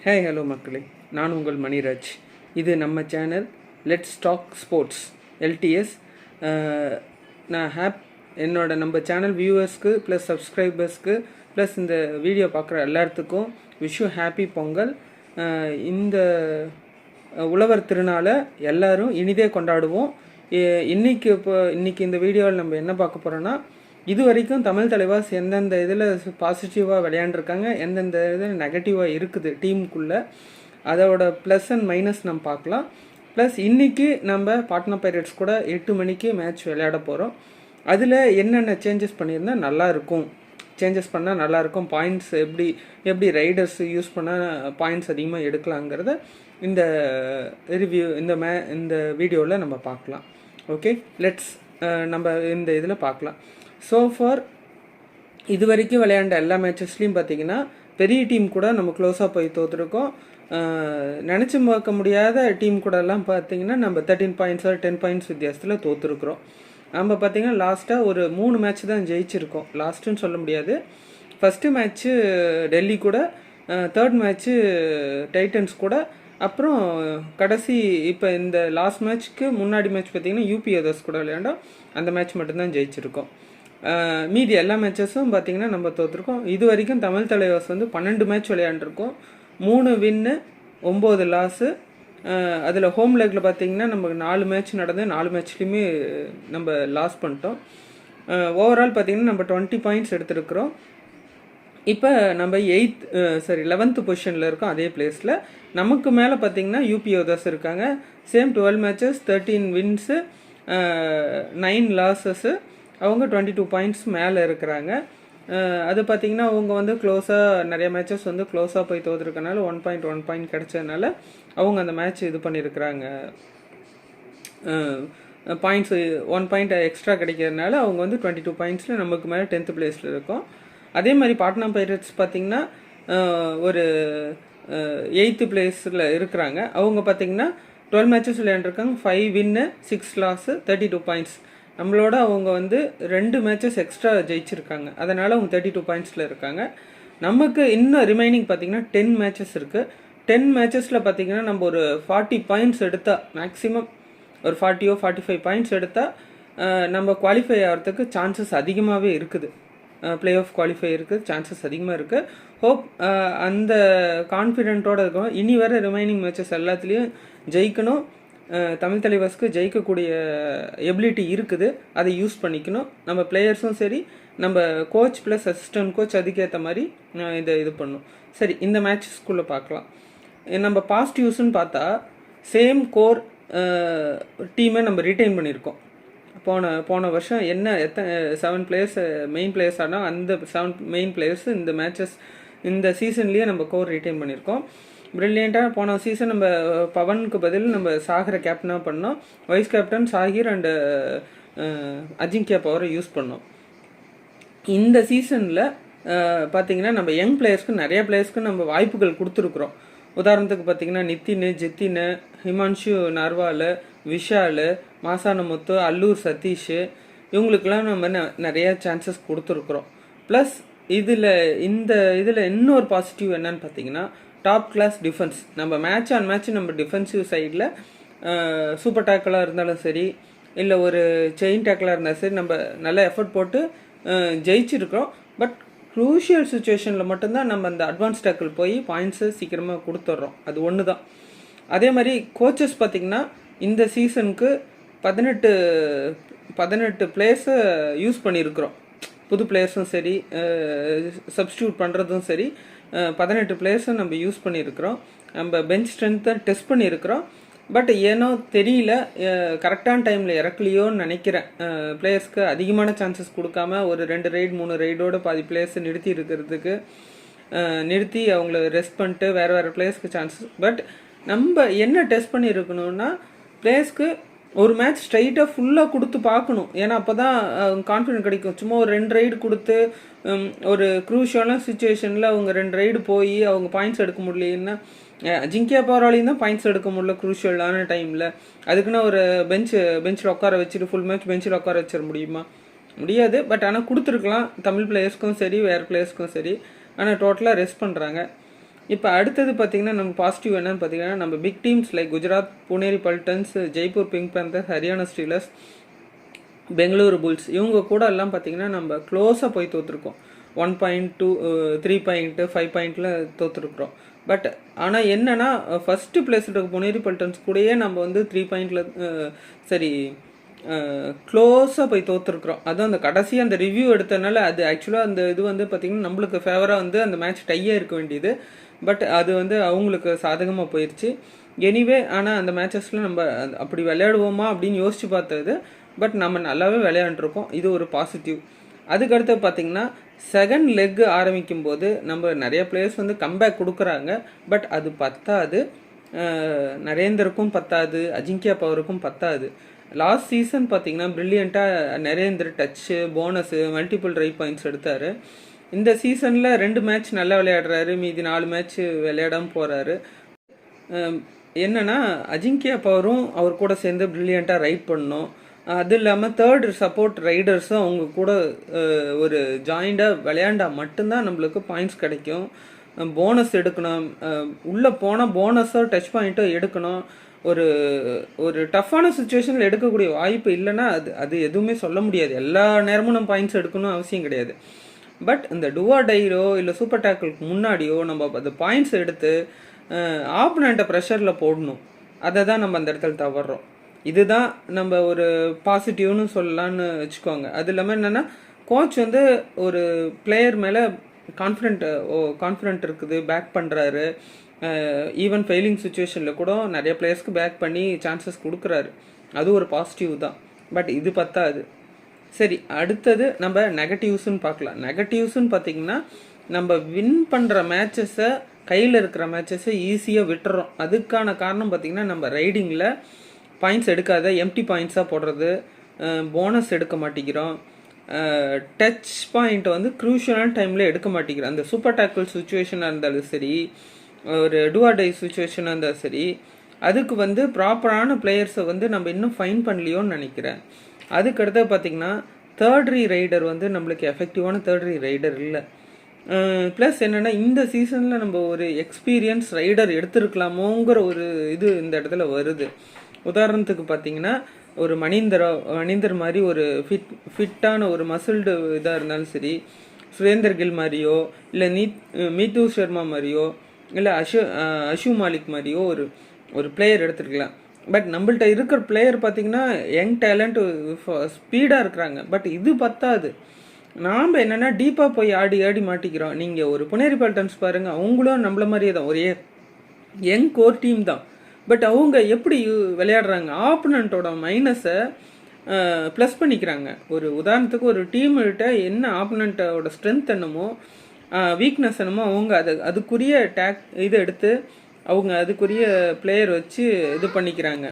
Hello மக்களே, நான் உங்கள் மணிராஜ். இது நம்ம channel let's talk sports LTS. நான் நம்ம சேனல் வியூவர்ஸ்க்கு ப்ளஸ் சப்ஸ்கிரைபர்ஸ்க்கு ப்ளஸ் இந்த வீடியோ பார்க்குற எல்லாத்துக்கும் விஷ் யூ ஹாப்பி பொங்கல். இந்த உழவர் திருநாளை எல்லோரும் இனிதே கொண்டாடுவோம். இன்றைக்கி இந்த வீடியோவில் நம்ம என்ன பார்க்க போகிறோன்னா, இது வரைக்கும் தமிழ் தலைவாஸ் எந்தெந்த இதில் பாசிட்டிவாக விளையாண்டுருக்காங்க, எந்தெந்த இதில் நெகட்டிவாக இருக்குது டீமுக்குள்ளே, அதோட ப்ளஸ் அண்ட் மைனஸ் நம்ம பார்க்கலாம். ப்ளஸ் இன்றைக்கி நம்ம பாட்னா பைரேட்ஸ் கூட 8 மணிக்கு மேட்ச் விளையாட போகிறோம். அதில் என்னென்ன சேஞ்சஸ் பண்ணியிருந்தால் நல்லாயிருக்கும், சேஞ்சஸ் பண்ணால் நல்லாயிருக்கும், பாயிண்ட்ஸ் எப்படி ரைடர்ஸ் யூஸ் பண்ணால் பாயிண்ட்ஸ் அதிகமாக எடுக்கலாங்கிறத இந்த ரிவ்யூ இந்த வீடியோவில் நம்ம பார்க்கலாம். ஓகே, லெட்ஸ் நம்ம இந்த இதில் பார்க்கலாம். ஸோ ஃபார் இது வரைக்கும் விளையாண்ட எல்லா மேட்சஸ்லையும் பார்த்திங்கன்னா பெரிய டீம் கூட நம்ம க்ளோஸாக போய் தோற்றுருக்கோம். நினச்சி பார்க்க முடியாத டீம் கூடலாம் பார்த்திங்கன்னா நம்ம 13 பாயிண்ட்ஸ் 10 பாயிண்ட்ஸ் வித்தியாசத்தில் தோற்றுருக்குறோம். நம்ம பார்த்திங்கன்னா லாஸ்ட்டாக ஒரு 3 மேட்ச் தான் ஜெயிச்சிருக்கோம். லாஸ்ட்டுன்னு சொல்ல முடியாது. ஃபஸ்ட்டு மேட்ச்சு டெல்லி கூட, தேர்ட் மேட்ச்சு டைட்டன்ஸ் கூட, அப்புறம் கடைசி இப்போ இந்த லாஸ்ட் மேட்ச்க்கு முன்னாடி மேட்ச் பார்த்திங்கன்னா யூபி அதர்ஸ் கூட விளையாண்டோம். அந்த மேட்ச் மட்டும்தான் ஜெயிச்சிருக்கோம். மீதி எல்லா மேட்சஸும் பார்த்திங்கன்னா நம்ம தோற்றுருக்கோம். இது வரைக்கும் தமிழ் தலைவாஸ் 12 மேட்ச் விளையாண்டுருக்கோம். 3 வின்னு 9 லாஸு. அதில் ஹோம் லெக்கில் பார்த்திங்கன்னா நமக்கு 4 மேட்ச் நடந்து 4 மேட்ச்லேயுமே நம்ம லாஸ் பண்ணிட்டோம். ஓவரால் பார்த்திங்கன்னா நம்ம 20 பாயிண்ட்ஸ் எடுத்துருக்குறோம். இப்போ நம்ம 11th பொசிஷனில் இருக்கோம். அதே பிளேஸில் நமக்கு மேலே பார்த்திங்கன்னா யூபி ஓதர்ஸ் இருக்காங்க. Same 12 matches 13 wins 9 லாஸஸ்ஸு. அவங்க 22 பாயிண்ட்ஸ் மேலே இருக்கிறாங்க. அது பார்த்திங்கன்னா அவங்க க்ளோஸாக நிறைய மேட்சஸ் க்ளோஸாக போய் தோற்றுருக்கனால 1 பாயிண்ட் கிடச்சதுனால அவங்க அந்த மேட்ச் இது பண்ணியிருக்கிறாங்க. பாயிண்ட்ஸ் 1 பாயிண்ட் எக்ஸ்ட்ரா கிடைக்கிறதுனால அவங்க 22 பாயிண்ட்ஸில் நமக்கு மேலே 10th பிளேஸில் இருக்கும். அதே மாதிரி பாட்னா பைரேட்ஸ் பார்த்திங்கன்னா ஒரு 8th பிளேஸில் இருக்கிறாங்க. அவங்க பார்த்திங்கன்னா 12 மேட்சஸ் விளையாண்டுருக்காங்க. 5 வின்னு 6 லாஸு 32 பாயிண்ட்ஸ். நம்மளோட அவங்க 2 மேட்சஸ் எக்ஸ்ட்ரா ஜெயிச்சிருக்காங்க. அதனால் அவங்க 32 பாயிண்ட்ஸில் இருக்காங்க. நமக்கு இன்னும் ரிமைனிங் பார்த்திங்கன்னா 10 மேட்சஸ் இருக்குது. 10 மேட்சஸில் பார்த்திங்கன்னா நம்ம ஒரு 40 பாயிண்ட்ஸ் எடுத்தால், மேக்ஸிமம் ஒரு 40 or 45 பாயிண்ட்ஸ் எடுத்தால் நம்ம குவாலிஃபை ஆகிறதுக்கு சான்சஸ் அதிகமாகவே இருக்குது. ப்ளே ஆஃப் குவாலிஃபை இருக்குது, சான்சஸ் அதிகமாக இருக்குது. ஹோப் அந்த கான்ஃபிடென்ட்டோடு இருக்கோம். இனி வர ரிமைனிங் மேட்சஸ் எல்லாத்துலேயும் ஜெயிக்கணும். தமிழ் தலைவாஸ்க்கு ஜெயிக்கக்கூடிய எபிலிட்டி இருக்குது. அதை யூஸ் பண்ணிக்கணும். நம்ம பிளேயர்ஸும் சரி, நம்ம கோச் ப்ளஸ் அசிஸ்டன்ட் கோச் அதுக்கேற்ற மாதிரி இது பண்ணணும். சரி, இந்த மேட்சஸ்குள்ளே பார்க்கலாம். நம்ம பாசிட்டிவ்ஸ்ன்னு பார்த்தா சேம் கோர் டீமை நம்ம ரிட்டைன் பண்ணியிருக்கோம். போன வருஷம் எத்தனை 7 பிளேயர்ஸ் மெயின் பிளேயர்ஸ் ஆனால் அந்த 7 மெயின் பிளேயர்ஸ் இந்த சீசன்லேயே நம்ம கோர் ரிட்டைன் பண்ணியிருக்கோம். ப்ரில்லியண்ட்டாக போன சீசன் நம்ம பவனுக்கு பதில் நம்ம சாகரை கேப்டனாக பண்ணோம். Vice captain Zakir and Ajinkya பவரை யூஸ் பண்ணோம். இந்த சீசனில் பார்த்திங்கன்னா நம்ம யங் பிளேயர்ஸ்க்கு நிறைய பிளேயர்ஸ்க்கு நம்ம வாய்ப்புகள் கொடுத்துருக்குறோம். உதாரணத்துக்கு பார்த்திங்கன்னா ஜித்தின், ஹிமான்ஷு நர்வால், விஷால், மாசானமுத்து, அல்லூர் சதீஷ், இவங்களுக்கெல்லாம் நம்ம நிறையா சான்சஸ் கொடுத்துருக்குறோம். ப்ளஸ் இதில் இன்னொரு பாசிட்டிவ் என்னன்னு பார்த்திங்கன்னா டாப் கிளாஸ் டிஃபென்ஸ். நம்ம மேட்ச் ஆன் மேட்ச் நம்ம டிஃபென்சிவ் சைடில் சூப்பர் டேக்கலாக இருந்தாலும் சரி, இல்லை ஒரு செயின் டேக்கலாக இருந்தாலும் சரி, நம்ம நல்ல எஃபர்ட் போட்டு ஜெயிச்சிருக்கிறோம். பட் க்ரூஷியல் சுச்சுவேஷனில் மட்டும்தான் நம்ம அந்த அட்வான்ஸ் டேக்கிள் போய் பாயிண்ட்ஸை சீக்கிரமாக கொடுத்துட்றோம். அது ஒன்று தான். அதே மாதிரி கோச்சஸ் பார்த்திங்கன்னா இந்த சீசனுக்கு 18 பிளேயர்ஸை யூஸ் பண்ணியிருக்கிறோம். புது பிளேயர்ஸும் சரி, சப்ஸ்டியூட் பண்ணுறதும் சரி, 18 பிளேயர்ஸும் நம்ம யூஸ் பண்ணியிருக்கிறோம். நம்ம பெஞ்ச் ஸ்ட்ரென்த்தை டெஸ்ட் பண்ணியிருக்கிறோம். பட் ஏனோ தெரியல, கரெக்டான டைமில் இறக்கலையோன்னு நினைக்கிறேன். பிளேயர்ஸ்க்கு அதிகமான சான்சஸ் கொடுக்காம ஒரு 2 ரைடு 3 ரைடோட பாதி பிளேயர்ஸை நிறுத்தி அவங்கள ரெஸ்ட் பண்ணிட்டு வேறு பிளேயர்ஸ்க்கு சான்சஸ். பட் நம்ம என்ன டெஸ்ட் பண்ணியிருக்கணும்னா, பிளேயர்ஸ்க்கு ஒரு மேட்ச் ஸ்ட்ரைட்டாக ஃபுல்லாக கொடுத்து பார்க்கணும். ஏன்னா அப்போ தான் கான்ஃபிடென்ட் கிடைக்கும். சும்மா ஒரு 2 ரைடு கொடுத்து ஒரு க்ரூஷியலான சுச்சுவேஷனில் அவங்க 2 ரைடு போய் அவங்க பாயிண்ட்ஸ் எடுக்க முடியலன்னா, அஜிங்கியா பவராலையும் தான் பாயிண்ட்ஸ் எடுக்க முடியல க்ரூஷியலான டைமில். அதுக்குன்னா ஒரு பெஞ்சில் உட்கார வச்சுட்டு ஃபுல் மேட்ச் பெஞ்சில் உட்கார வச்சிட முடியாது. பட் ஆனால் கொடுத்துருக்கலாம் தமிழ் பிளேயர்ஸ்க்கும் சரி, வேறு பிளேயர்ஸ்க்கும் சரி. ஆனால் டோட்டலாக ரெஸ்ட் பண்ணுறாங்க. இப்போ அடுத்தது பார்த்திங்கன்னா நம்ம பாசிட்டிவ் என்னன்னு பார்த்தீங்கன்னா, நம்ம big teams like Gujarat Puneri Paltans, Jaipur Pink Panthers, Haryana Steelers, Bengaluru Bulls இவங்க கூட எல்லாம் பார்த்திங்கன்னா நம்ம க்ளோஸாக போய் தோற்றுருக்கோம். 1.2 3 பாயிண்ட்டு 5 பாயிண்ட்டில் தோற்றுருக்குறோம். பட் ஆனால் என்னென்னா ஃபஸ்ட்டு பிளேஸில் இருக்க புனேரி பல்டன்ஸ் கூடயே நம்ம வந்து 3 பாயிண்டில் சரி க்ளோஸாக போய் தோற்றுருக்குறோம். அதுவும் அந்த கடைசியாக அந்த ரிவ்யூ எடுத்ததுனால அது ஆக்சுவலாக அந்த இது வந்து பார்த்திங்கன்னா நம்மளுக்கு ஃபேவராக வந்து அந்த மேட்ச் டையே இருக்க வேண்டியது. பட் அது வந்து அவங்களுக்கு சாதகமாக போயிடுச்சு. எனிவே ஆனால் அந்த மேட்சஸில் நம்ம அப்படி விளையாடுவோமா அப்படின்னு யோசித்து பார்த்தது. பட் நம்ம நல்லாவே விளையாண்டுருக்கோம். இது ஒரு பாசிட்டிவ். அதுக்கடுத்து பார்த்திங்கன்னா செகண்ட் லெக் ஆரம்பிக்கும் போது நம்ம நிறைய பிளேயர்ஸ் வந்து கம்பேக் கொடுக்குறாங்க. பட் அது பத்தாது, நரேந்தருக்கும் பத்தாது, அஜிங்கியா பவருக்கும் பத்தாது. லாஸ்ட் சீசன் பார்த்திங்கன்னா ப்ரில்லியண்ட்டாக Narender touch, bonus, multiple try points எடுத்தார். இந்த சீசனில் 2 மேட்ச் நல்லா விளையாடுறாரு, மீதி 4 மேட்ச் விளையாடாமல் போகிறாரு. என்னென்னா அஜிங்கியா பவரும் அவர் கூட சேர்ந்து ப்ரில்லியண்ட்டாக ரைட் பண்ணணும். அது இல்லாமல் தேர்ட் சப்போர்ட் ரைடர்ஸும் அவங்க கூட ஒரு ஜாயிண்டாக விளையாண்டால் மட்டும்தான் நம்மளுக்கு பாயிண்ட்ஸ் கிடைக்கும். போனஸ் எடுக்கணும், உள்ளே போனால் போனஸோ டச் பாயிண்ட்டோ எடுக்கணும். ஒரு ஒரு டஃப்பான சுச்சுவேஷனில் எடுக்கக்கூடிய வாய்ப்பு இல்லைன்னா அது எதுவுமே சொல்ல முடியாது. எல்லா நேரமும் நம்ம பாயிண்ட்ஸ் எடுக்கணும் அவசியம் கிடையாது. பட் இந்த டுவா டைரோ இல்லை சூப்பர் டேக்கிளுக்கு முன்னாடியோ நம்ம அந்த பாயிண்ட்ஸ் எடுத்து ஆப்பனண்ட்டை ப்ரெஷரில் போடணும். அதை தான் நம்ம அந்த இடத்துல தவறுறோம். இதுதான் நம்ம ஒரு பாசிட்டிவ்னு சொல்லலான்னு வச்சுக்கோங்க. அது இல்லாமல் என்னென்னா கோச் வந்து ஒரு பிளேயர் மேலே கான்ஃபிடென்ட் இருக்குது, பேக் பண்ணுறாரு. ஈவன் ஃபெயிலிங் சுச்சுவேஷனில் கூட நிறைய பிளேயர்ஸ்க்கு பேக் பண்ணி சான்சஸ் கொடுக்குறாரு. அது ஒரு பாசிட்டிவ் தான். பட் இது பத்தாது. சரி, அடுத்தது நம்ம நெகட்டிவ்ஸ்ன்னு பார்க்கலாம். நெகட்டிவ்ஸ்ன்னு பார்த்திங்கன்னா நம்ம வின் பண்ணுற மேட்சஸை, கையில் இருக்கிற மேட்சஸை ஈஸியாக விட்டுறோம். அதுக்கான காரணம் பார்த்திங்கன்னா நம்ம ரைடிங்கில் பாயிண்ட்ஸ் எடுக்காத எம்டி பாயிண்ட்ஸாக போடுறது, போனஸ் எடுக்க மாட்டேங்கிறோம், டச் பாயிண்ட்டை வந்து க்ரூஷியலான டைமில் எடுக்க மாட்டேங்கிறோம். அந்த சூப்பர் டேக்கிள் சுச்சுவேஷனாக இருந்தாலும் சரி, ஒரு டுவாடை சுச்சுவேஷனாக இருந்தாலும் சரி, அதுக்கு வந்து ப்ராப்பரான பிளேயர்ஸை வந்து நம்ம இன்னும் ஃபைன் பண்ணலையோன்னு நினைக்கிறேன். அதுக்கடுத்து பார்த்திங்கன்னா தேர்ட்ரி ரைடர் வந்து நம்மளுக்கு எஃபெக்டிவான தேர்ட்ரி ரைடர் இல்லை. ப்ளஸ் என்னென்னா இந்த சீசனில் நம்ம ஒரு எக்ஸ்பீரியன்ஸ் ரைடர் எடுத்துருக்கலாமோங்கிற ஒரு இது இந்த இடத்துல வருது. உதாரணத்துக்கு பார்த்திங்கன்னா ஒரு மணிந்தர் மாதிரி ஒரு ஃபிட்டான ஒரு மசில்டு இதாக இருந்தாலும் சரி, சுரேந்தர் கில் மாதிரியோ இல்லை மீத்து சர்மா மாதிரியோ இல்லை அஷு மாலிக் மாதிரியோ ஒரு பிளேயர் எடுத்துருக்கலாம். பட் நம்மள்ட்ட இருக்கிற பிளேயர் பார்த்திங்கன்னா யங் டேலண்ட் ஸ்பீடாக இருக்கிறாங்க. பட் இது பத்தாது. நாம் என்னென்னா டீப்பாக போய் ஆடி மாட்டிக்கிறோம். நீங்கள் ஒரு புனேரி பல்டன்ஸ் பாருங்கள், அவங்களும் நம்மள மாதிரியே தான், ஒரு யங் கோர் டீம் தான். பட் அவங்க எப்படி விளையாடுறாங்க, ஆப்பனண்ட்டோட மைனஸை ப்ளஸ் பண்ணிக்கிறாங்க. ஒரு உதாரணத்துக்கு ஒரு டீம்கிட்ட என்ன ஆப்பனண்ட்டோட ஸ்ட்ரென்த் என்னமோ வீக்னஸ் என்னமோ அவங்க அதுக்குரிய இதை எடுத்து அவங்க அதுக்குரிய பிளேயர் வச்சு இது பண்ணிக்கிறாங்க.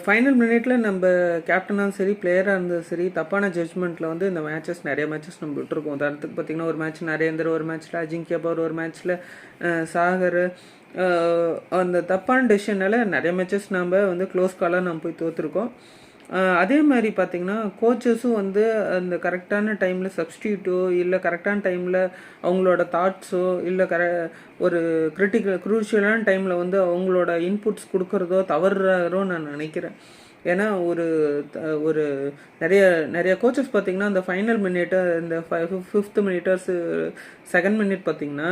ஃபைனல் மினிட்டில் நம்ம கேப்டனாக சரி, பிளேயராக இருந்தது சரி, தப்பான ஜட்ஜ்மெண்ட்டில் வந்து இந்த நிறைய மேட்சஸ் நம்ம விட்டுருக்கோம். உதாரணத்துக்கு பார்த்திங்கன்னா ஒரு மேட்ச் நரேந்தர், ஒரு மேட்ச்சில் அஜிங்கியா பவர், ஒரு மேட்ச்சில் சாகர். அந்த தப்பான டெசிஷனால் நிறைய மேட்சஸ் நம்ம வந்து க்ளோஸ் காலாக நம்ம போய் தோற்றுருக்கோம். அதே மாதிரி பார்த்திங்கன்னா கோச்சஸும் வந்து அந்த கரெக்டான டைமில் சப்ஸ்டியூட்டோ இல்லை கரெக்டான டைமில் அவங்களோட தாட்ஸோ இல்லை ஒரு க்ரூஷியலான டைமில் வந்து அவங்களோட இன்புட்ஸ் கொடுக்குறதோ தவறுறோ நான் நினைக்கிறேன். ஏன்னா ஒரு நிறைய கோச்சஸ் பார்த்திங்கன்னா அந்த ஃபைனல் மினிட்டு, இந்த 5th மினிட்டர்ஸு 2nd மினிட் பார்த்திங்கன்னா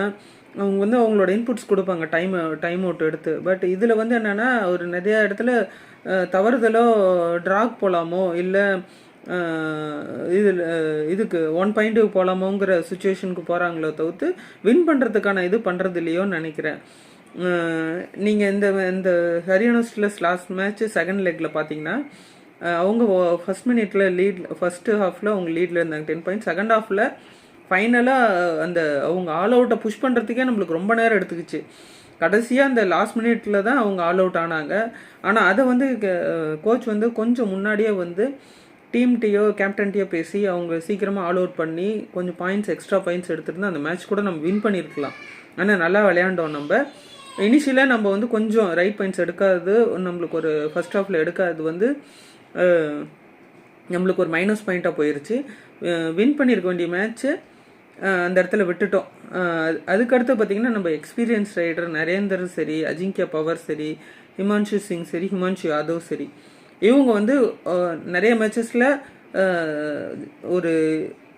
அவங்க வந்து அவங்களோட இன்புட்ஸ் கொடுப்பாங்க டைம் அவுட் எடுத்து. பட் இதில் வந்து என்னென்னா ஒரு நிறையா இடத்துல தவறுதலோ ட்ராக் போகலாமோ இல்லை இதுக்கு 1 பாயிண்ட் போகலாமோங்கிற சுச்சுவேஷனுக்கு போகிறாங்களோ தவிர்த்து வின் பண்ணுறதுக்கான இது பண்ணுறது இல்லையோன்னு நினைக்கிறேன். நீங்கள் இந்த Haryana stealers last match 2nd லெக்கில் பார்த்தீங்கன்னா அவங்க ஃபஸ்ட் மினிட்ல ஃபஸ்ட்டு ஹாஃபில் அவங்க லீடில் இருந்தாங்க 10 பாயிண்ட். 2nd ஹாஃபில் ஃபைனலாக அந்த அவங்க ஆல் அவுட்டை புஷ் பண்ணுறதுக்கே நம்மளுக்கு ரொம்ப நேரம் எடுத்துக்கிச்சு. கடைசியாக அந்த லாஸ்ட் மினிட்ல தான் அவங்க ஆல் அவுட் ஆனாங்க. ஆனால் அதை வந்து கோச் வந்து கொஞ்சம் முன்னாடியே வந்து டீம்கிட்டையோ கேப்டன்கிட்டையோ பேசி அவங்க சீக்கிரமாக ஆல் அவுட் பண்ணி கொஞ்சம் எக்ஸ்ட்ரா பாயிண்ட்ஸ் எடுத்துருந்தா அந்த மேட்ச் கூட நம்ம வின் பண்ணியிருக்கலாம். ஆனால் நல்லா விளையாண்டோம். நம்ம இனிஷியலாக நம்ம வந்து கொஞ்சம் ரைட் பாயிண்ட்ஸ் எடுக்காது, நம்மளுக்கு ஒரு ஃபர்ஸ்ட் ஹாஃபில் எடுக்காது வந்து நம்மளுக்கு ஒரு மைனஸ் பாயிண்ட்டாக போயிடுச்சு. வின் பண்ணியிருக்க வேண்டிய மேட்ச்சு அந்த இடத்துல விட்டுட்டோம். அதுக்கடுத்து பார்த்திங்கன்னா நம்ம எக்ஸ்பீரியன்ஸ் ரைடர் நரேந்தர் சரி, அஜிங்கியா பவர் சரி, ஹிமான்ஷு சிங் சரி, ஹிமான்ஷு யாதவ் சரி, இவங்க வந்து நிறைய மேட்சஸில் ஒரு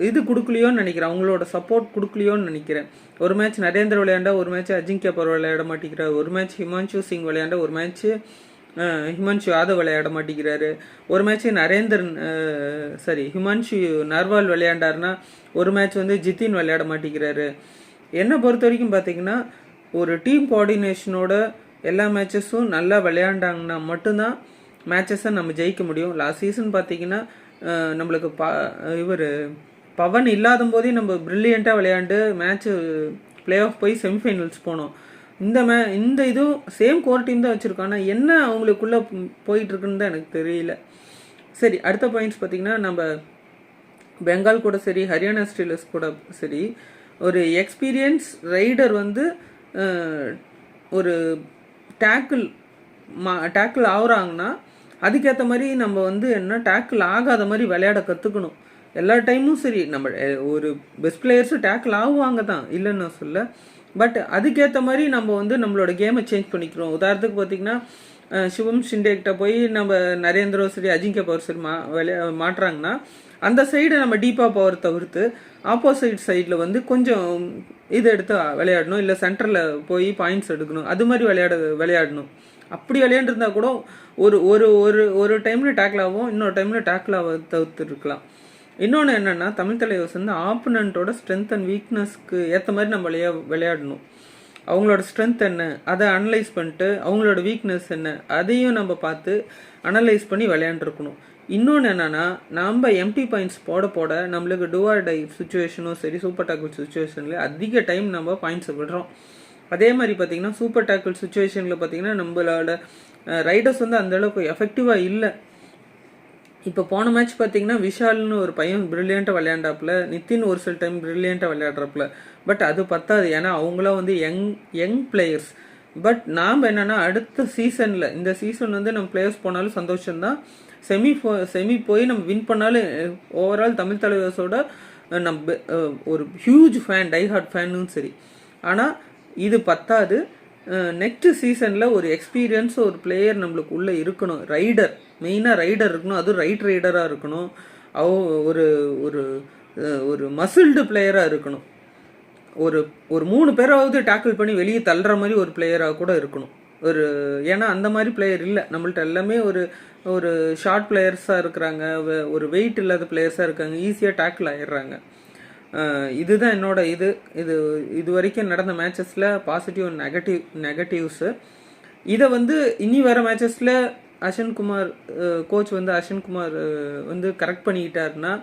இது கொடுக்கலையோன்னு நினைக்கிறேன், அவங்களோட சப்போர்ட் கொடுக்கலையோன்னு நினைக்கிறேன். ஒரு மேட்ச் நரேந்தர் விளையாண்டா, ஒரு மேட்ச் அஜிங்கியா பவர் விளையாட மாட்டேங்கிறார், ஒரு மேட்ச் ஹிமான்ஷு சிங் விளையாண்டா, ஒரு மேட்ச் ஹிமான்ஷு யாதவ் விளையாட மாட்டேங்கிறாரு, ஒரு மேட்ச் ஹிமான்ஷு நர்வால் விளையாண்டாருன்னா ஒரு மேட்ச் வந்து ஜித்தின் விளையாட மாட்டேங்கிறாரு. என்னை பொறுத்த வரைக்கும் பார்த்தீங்கன்னா ஒரு டீம் கோஆர்டினேஷனோட எல்லா மேட்சஸும் நல்லா விளையாண்டாங்கன்னா மட்டும்தான் மேட்சஸை நம்ம ஜெயிக்க முடியும். லாஸ்ட் சீசன் பார்த்தீங்கன்னா நம்மளுக்கு இவர் பவன் இல்லாத போதே நம்ம ப்ரில்லியண்ட்டாக விளையாண்டு மேட்ச்சு பிளே ஆஃப் போய் செமிஃபைனல்ஸ் போனோம். இந்த இதுவும் சேம் கோர் டீம் தான் வச்சுருக்கோம். ஆனால் என்ன அவங்களுக்குள்ளே போயிட்டுருக்குன்னு தான் எனக்கு தெரியல. சரி, அடுத்த பாயிண்ட்ஸ் பார்த்திங்கன்னா நம்ம பெங்கால் கூட சரி, ஹரியானா ஸ்டீலர்ஸ் கூட சரி, ஒரு எக்ஸ்பீரியன்ஸ் ரைடர் வந்து ஒரு டேக்கிள் ஆகுறாங்கன்னா அதுக்கேற்ற மாதிரி நம்ம வந்து என்ன டேக்கிள் ஆகாத மாதிரி விளையாட கற்றுக்கணும். எல்லா டைமும் சரி, நம்ம ஒரு பெஸ்ட் பிளேயர்ஸு டேக்கிள் ஆகுவாங்க தான், இல்லைன்னு நான் சொல்ல. பட் அதுக்கேற்ற மாதிரி நம்ம வந்து நம்மளோட கேமை சேஞ்ச் பண்ணிக்கிறோம். உதாரணத்துக்கு பார்த்திங்கன்னா சிவம் ஷிண்டேக்கிட்ட போய் நம்ம நரேந்திரோ சரி, அஜிங்கியா பவர் சரி மாட்டுறாங்கன்னா அந்த சைடை நம்ம டீப்பாக பவர் தவிர்த்து ஆப்போசிட் சைடில் வந்து கொஞ்சம் இது எடுத்து விளையாடணும், இல்லை சென்டரில் போய் பாயிண்ட்ஸ் எடுக்கணும், அது மாதிரி விளையாடணும். அப்படி விளையாண்டுருந்தா கூட ஒரு ஒரு ஒரு ஒரு டைமில் டேக்கிள் ஆகும், இன்னொரு டைமில் டேக்கிள் தவிர்த்துருக்கலாம். இன்னொன்று என்னென்னா, தமிழ் தலைவர்ஸ் வந்து ஆப்பனண்ட்டோட ஸ்ட்ரென்த் அண்ட் வீக்னஸ்க்கு ஏற்ற மாதிரி நம்ம விளையாடணும். அவங்களோட ஸ்ட்ரென்த் என்ன அதை அனலைஸ் பண்ணிட்டு அவங்களோட வீக்னஸ் என்ன அதையும் நம்ம பார்த்து அனலைஸ் பண்ணி விளையாண்டுருக்கணும். இன்னொன்று என்னென்னா, நம்ம எம்டி பாயிண்ட்ஸ் போட நம்மளுக்கு டூ ஆர் டை சுச்சுவேஷனும் சரி, சூப்பர் டேக்கிள் சுச்சுவேஷனில் அதிக டைம் நம்ம பாயிண்ட்ஸை விடுறோம். அதே மாதிரி பார்த்திங்கன்னா சூப்பர் டேக்கிள் சுச்சுவேஷனில் பார்த்திங்கன்னா நம்மளோட ரைடர்ஸ் வந்து அந்தளவுக்கு எஃபெக்டிவாக இல்லை. இப்போ போன மேட்ச் பார்த்தீங்கன்னா விஷால்னு ஒரு பையன் ப்ரில்லியண்ட்டாக விளையாண்டாப்புல, நித்தின் ஒரு சில டைம் ப்ரில்லியண்ட்டாக விளையாடுறாப்புல. பட் அது பத்தாது, ஏன்னா அவங்களாம் வந்து யங் பிளேயர்ஸ். பட் நாம் என்னென்னா அடுத்த சீசனில், இந்த சீசன் வந்து நம்ம பிளேயர்ஸ் போனாலும் சந்தோஷம்தான், செமி போய் நம்ம வின் பண்ணாலும் ஓவரால் தமிழ் தலைவர்ஸோட நம்ம ஒரு ஹியூஜ் ஃபேன், டைஹார்ட் ஃபேனும் சரி. ஆனால் இது பத்தாது, நெக்ஸ்ட் சீசனில் ஒரு எக்ஸ்பீரியன்ஸ் ஒரு பிளேயர் நம்மளுக்கு உள்ளே இருக்கணும். ரைடர், மெயினாக ரைடர் இருக்கணும், அதுவும் ரைட் ரைடராக இருக்கணும். ஒரு ஒரு ஒரு மசில்டு பிளேயராக இருக்கணும். ஒரு 3 பேராவது டேக்கிள் பண்ணி வெளியே தள்ளுற மாதிரி ஒரு பிளேயராக கூட இருக்கணும். ஏன்னா அந்த மாதிரி பிளேயர் இல்லை நம்மள்ட்ட. எல்லாமே ஒரு ஷார்ட் பிளேயர்ஸாக இருக்கிறாங்க, ஒரு வெயிட் இல்லாத பிளேயர்ஸாக இருக்காங்க, ஈஸியாக டேக்கிள் ஆகிடுறாங்க. இதுதான் என்னோட இது வரைக்கும் நடந்த மேட்சஸில் பாசிட்டிவ் அண்ட் நெகட்டிவ்ஸு. இதை வந்து இனி வர மேட்சஸில் அஸ்வின்குமார் கோச் வந்து அஸ்வின்குமார் வந்து கரெக்ட் பண்ணிக்கிட்டாருன்னா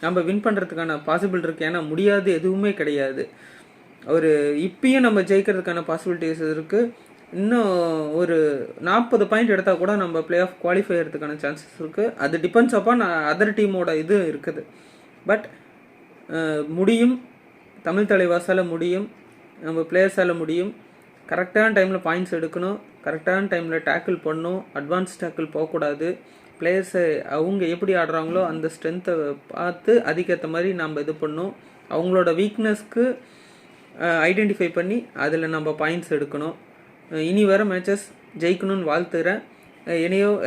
நம்ம வின் பண்ணுறதுக்கான பாசிபிள் இருக்குது. ஏன்னா முடியாது எதுவுமே கிடையாது. இப்பயும் நம்ம ஜெயிக்கிறதுக்கான பாசிபிலிட்டிஸ் இருக்குது. இன்னும் ஒரு 40 பாயிண்ட் எடுத்தால் கூட நம்ம பிளே ஆஃப் குவாலிஃபை ஆகிறதுக்கான சான்சஸ் இருக்குது. அது டிபெண்ட்ஸ் அப்பான் அதர் டீமோட இது இருக்குது. பட் முடியும், தமிழ் தலைவாசால் முடியும், நம்ம பிளேயர்ஸால் முடியும். கரெக்டான டைமில் பாயிண்ட்ஸ் எடுக்கணும், கரெக்டான டைமில் டேக்கிள் பண்ணணும், அட்வான்ஸ் டேக்கிள் போகக்கூடாது. பிளேயர்ஸை அவங்க எப்படி ஆடுறாங்களோ அந்த ஸ்ட்ரென்த்தை பார்த்து அதுக்கேற்ற மாதிரி நம்ம இது பண்ணணும். அவங்களோட வீக்னஸ்க்கு ஐடென்டிஃபை பண்ணி அதில் நம்ம பாயிண்ட்ஸ் எடுக்கணும். இனி வர மேட்சஸ் ஜெயிக்கணும்னு வாழ்த்துகிறேன்.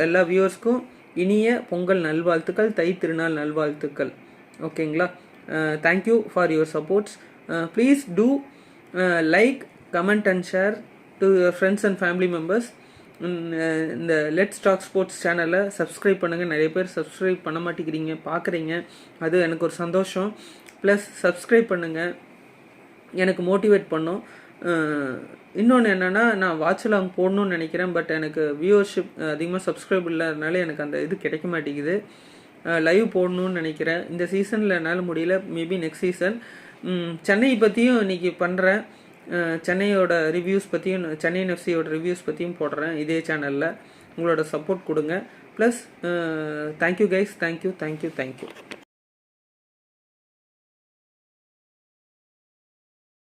எல்லா வியூவர்ஸ்க்கும் இனிய பொங்கல் நல்வாழ்த்துக்கள், தை திருநாள் நல்வாழ்த்துக்கள். ஓகேங்களா? Thank you for your supports. Please do like, comment and share to your friends and family members. இந்த லெட்ஸ் டாக் ஸ்போர்ட்ஸ் சேனலை சப்ஸ்கிரைப் பண்ணுங்கள். நிறைய பேர் சப்ஸ்கிரைப் பண்ண மாட்டேங்கிறீங்க, பார்க்குறீங்க, அது எனக்கு ஒரு சந்தோஷம். ப்ளஸ் சப்ஸ்கிரைப் பண்ணுங்கள், எனக்கு மோட்டிவேட் பண்ணும். இன்னொன்று என்னென்னா, நான் வாட்ச் லாங் போடணும்னு நினைக்கிறேன். பட் எனக்கு வியூவர்ஷிப் அதிகமாக சப்ஸ்கிரைப் இல்லாதனால எனக்கு அந்த இது கிடைக்க மாட்டேங்குது. லைவ் போடணும்னு நினைக்கிறேன். இந்த சீசனில் என்னால் முடியல, மேபி நெக்ஸ்ட் சீசன். சென்னை பற்றியும் இன்றைக்கி பண்ணுறேன். சென்னையோட ரிவ்யூஸ் பற்றியும், சென்னை எஃப்சியோட ரிவ்யூஸ் பற்றியும் போடுறேன் இதே சேனலில். உங்களோட சப்போர்ட் கொடுங்க. Plus thank you guys, thank you.